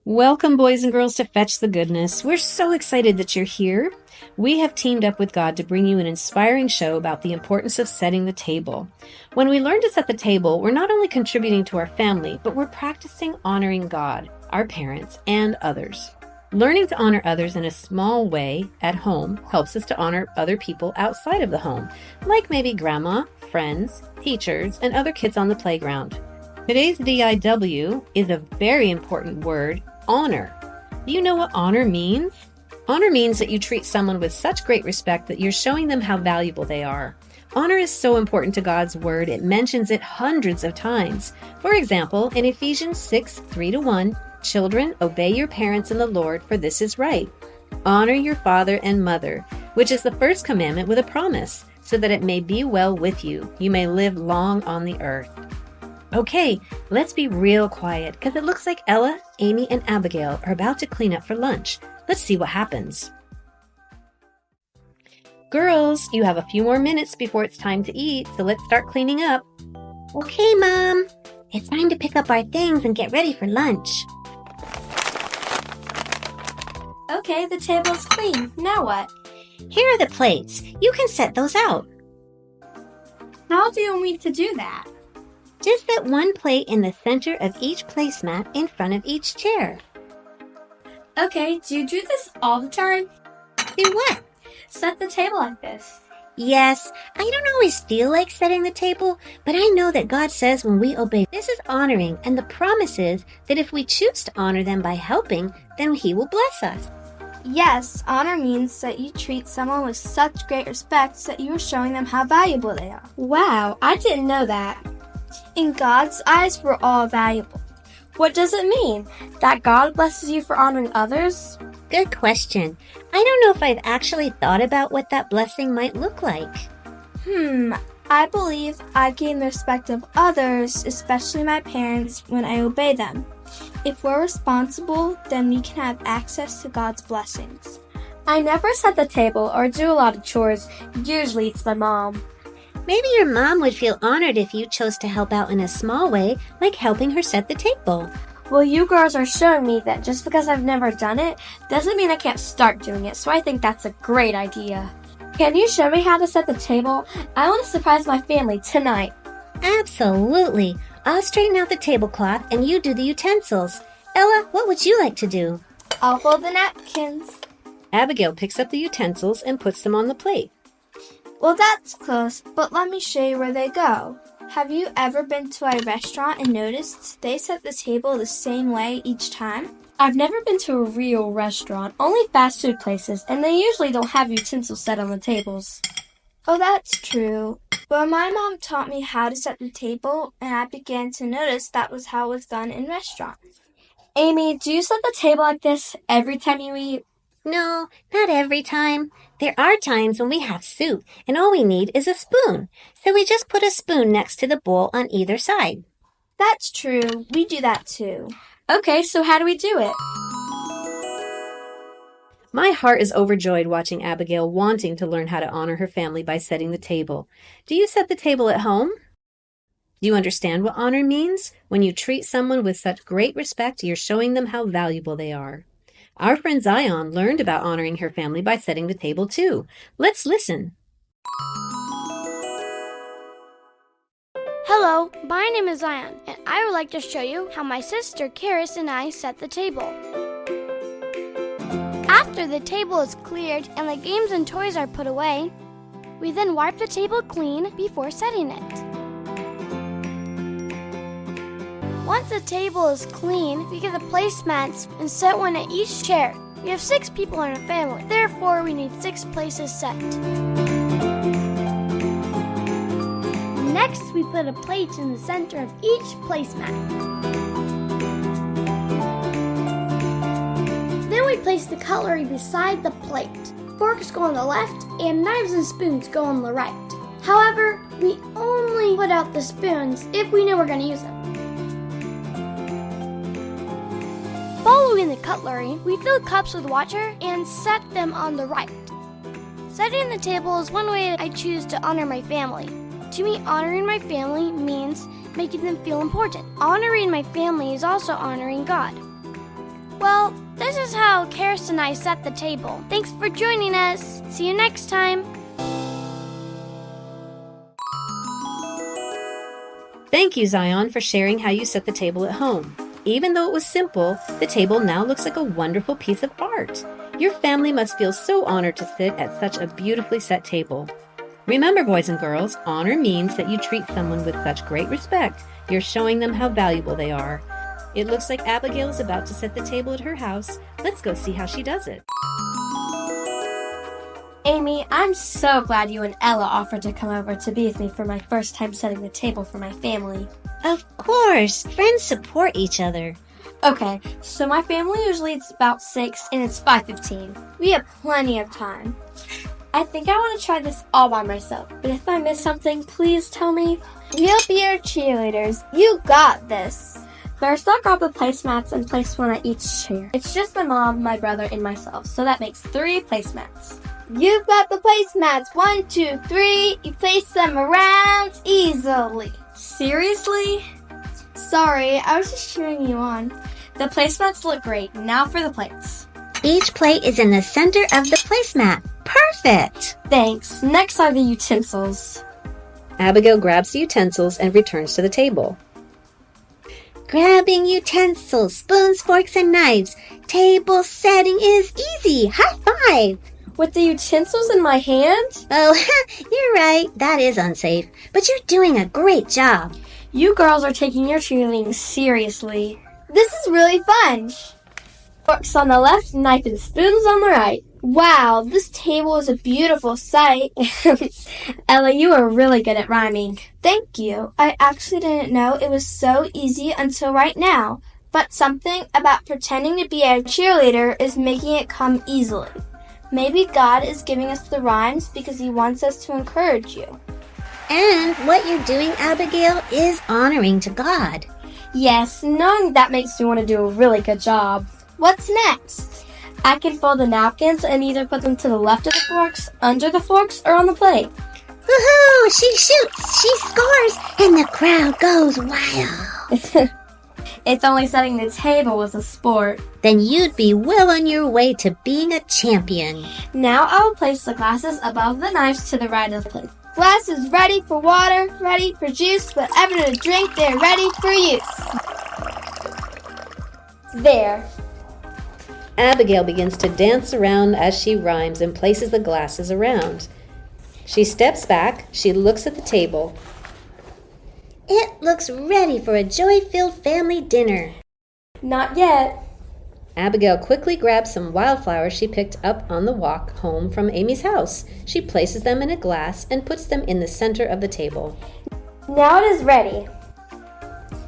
Welcome, boys and girls, to Fetch the Goodness. We're so excited that you're here. We have teamed up with God to bring you an inspiring show about the importance of setting the table. When we learn to set the table, we're not only contributing to our family, but we're practicing honoring God, our parents, and others. Learning to honor others in a small way at home helps us to honor other people outside of the home, like maybe grandma, friends, teachers, and other kids on the playground. Today's VIW is a very important word, honor. Do you know what honor means? Honor means that you treat someone with such great respect that you're showing them how valuable they are. Honor is so important to God's word, it mentions it hundreds of times. For example, in Ephesians 6:3-1, children, obey your parents in the Lord, for this is right. Honor your father and mother, which is the first commandment with a promise, so that it may be well with you. You may live long on the earth. Okay, let's be real quiet, because it looks like Ella, Amy, and Abigail are about to clean up for lunch. Let's see what happens. Girls, you have a few more minutes before it's time to eat, so let's start cleaning up. Okay, Mom. It's time to pick up our things and get ready for lunch. Okay, the table's clean. Now what? Here are the plates. You can set those out. How do you want me to do that? Just set one plate in the center of each placemat in front of each chair. Okay, do you do this all the time? Do what? Set the table like this. Yes, I don't always feel like setting the table, but I know that God says when we obey, this is honoring, and the promise is that if we choose to honor them by helping, then He will bless us. Yes, honor means that you treat someone with such great respect that you are showing them how valuable they are. Wow, I didn't know that. In God's eyes, we're all valuable. What does it mean? That God blesses you for honoring others? Good question. I don't know if I've actually thought about what that blessing might look like. I believe I gain the respect of others, especially my parents, when I obey them. If we're responsible, then we can have access to God's blessings. I never set the table or do a lot of chores. Usually it's my mom. Maybe your mom would feel honored if you chose to help out in a small way, like helping her set the table. Well, you girls are showing me that just because I've never done it doesn't mean I can't start doing it, so I think that's a great idea. Can you show me how to set the table? I want to surprise my family tonight. Absolutely. I'll straighten out the tablecloth and you do the utensils. Ella, what would you like to do? I'll fold the napkins. Abigail picks up the utensils and puts them on the plate. Well, that's close, but let me show you where they go. Have you ever been to a restaurant and noticed they set the table the same way each time? I've never been to a real restaurant, only fast food places, and they usually don't have utensils set on the tables. Oh, that's true. But my mom taught me how to set the table, and I began to notice that was how it was done in restaurants. Amy, do you set the table like this every time you eat? No, not every time. There are times when we have soup, and all we need is a spoon. So we just put a spoon next to the bowl on either side. That's true. We do that too. Okay, so how do we do it? My heart is overjoyed watching Abigail wanting to learn how to honor her family by setting the table. Do you set the table at home? Do you understand what honor means? When you treat someone with such great respect, you're showing them how valuable they are. Our friend Zyon learned about honoring her family by setting the table too. Let's listen. Hello, my name is Zyon, and I would like to show you how my sister Karis and I set the table. After the table is cleared and the games and toys are put away, we then wipe the table clean before setting it. Once the table is clean, we get the placemats and set one at each chair. We have 6 people in our family, therefore we need 6 places set. Next, we put a plate in the center of each placemat. Then we place the cutlery beside the plate. Forks go on the left and knives and spoons go on the right. However, we only put out the spoons if we know we're going to use them. Following the cutlery, we fill cups with water and set them on the right. Setting the table is one way I choose to honor my family. To me, honoring my family means making them feel important. Honoring my family is also honoring God. Well, this is how Karis and I set the table. Thanks for joining us. See you next time. Thank you, Zyon, for sharing how you set the table at home. Even though it was simple, the table now looks like a wonderful piece of art. Your family must feel so honored to sit at such a beautifully set table. Remember, boys and girls, honor means that you treat someone with such great respect. You're showing them how valuable they are. It looks like Abigail is about to set the table at her house. Let's go see how she does it. Amy, I'm so glad you and Ella offered to come over to be with me for my first time setting the table for my family. Of course, friends support each other. Okay, so my family usually eats about 6 and it's 5:15. We have plenty of time. I think I want to try this all by myself, but if I miss something, please tell me. We'll be your cheerleaders. You got this. First, I'll grab the placemats and place one at each chair. It's just my mom, my brother, and myself, so that makes 3 placemats. You've got the placemats. 1, 2, 3. You place them around easily. Seriously? Sorry, I was just cheering you on. The placemats look great. Now for the plates. Each plate is in the center of the placemat. Perfect! Thanks. Next are the utensils. Abigail grabs the utensils and returns to the table. Grabbing utensils, spoons, forks, and knives. Table setting is easy. High five! With the utensils in my hand? Oh, you're right. That is unsafe. But you're doing a great job. You girls are taking your cheerleading seriously. This is really fun. Forks on the left, knife and spoons on the right. Wow, this table is a beautiful sight. Ella, you are really good at rhyming. Thank you. I actually didn't know it was so easy until right now. But something about pretending to be a cheerleader is making it come easily. Maybe God is giving us the rhymes because He wants us to encourage you. And what you're doing, Abigail, is honoring to God. Yes, knowing that makes me want to do a really good job. What's next? I can fold the napkins and either put them to the left of the forks, under the forks, or on the plate. Woohoo! She shoots, she scores, and the crowd goes wild. If only setting the table was a sport. Then you'd be well on your way to being a champion. Now I will place the glasses above the knives to the right of the plate. Glasses ready for water, ready for juice, whatever to drink, they're ready for use. There. Abigail begins to dance around as she rhymes and places the glasses around. She steps back, she looks at the table. It looks ready for a joy-filled family dinner. Not yet. Abigail quickly grabs some wildflowers she picked up on the walk home from Amy's house. She places them in a glass and puts them in the center of the table. Now it is ready.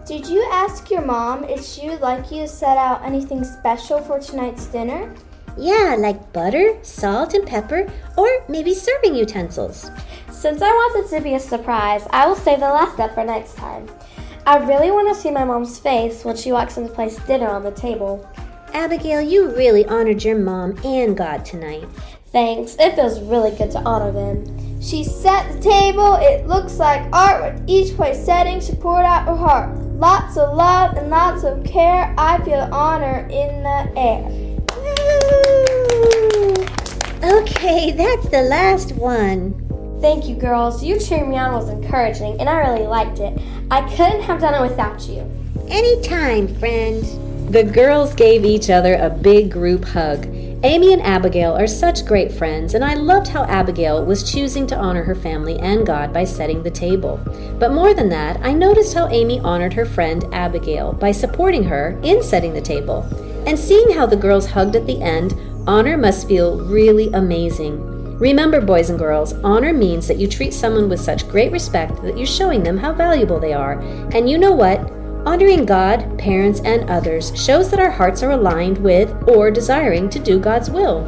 Did you ask your mom if she would like you to set out anything special for tonight's dinner? Yeah, like butter, salt, and pepper, or maybe serving utensils. Since I want it to be a surprise, I will save the last step for next time. I really want to see my mom's face when she walks in to place dinner on the table. Abigail, you really honored your mom and God tonight. Thanks. It feels really good to honor them. She set the table. It looks like art with each place setting. She poured out her heart. Lots of love and lots of care. I feel honor in the air. Woo! Okay, that's the last one. Thank you, girls. You cheering me on was encouraging, and I really liked it. I couldn't have done it without you. Anytime, friend. The girls gave each other a big group hug. Amy and Abigail are such great friends, and I loved how Abigail was choosing to honor her family and God by setting the table. But more than that, I noticed how Amy honored her friend Abigail by supporting her in setting the table. And seeing how the girls hugged at the end, honor must feel really amazing. Remember, boys and girls, honor means that you treat someone with such great respect that you're showing them how valuable they are. And you know what? Honoring God, parents, and others shows that our hearts are aligned with or desiring to do God's will.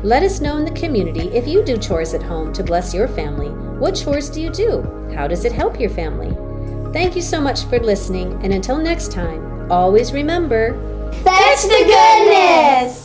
Let us know in the community if you do chores at home to bless your family. What chores do you do? How does it help your family? Thank you so much for listening, and until next time, always remember, Fetch the goodness!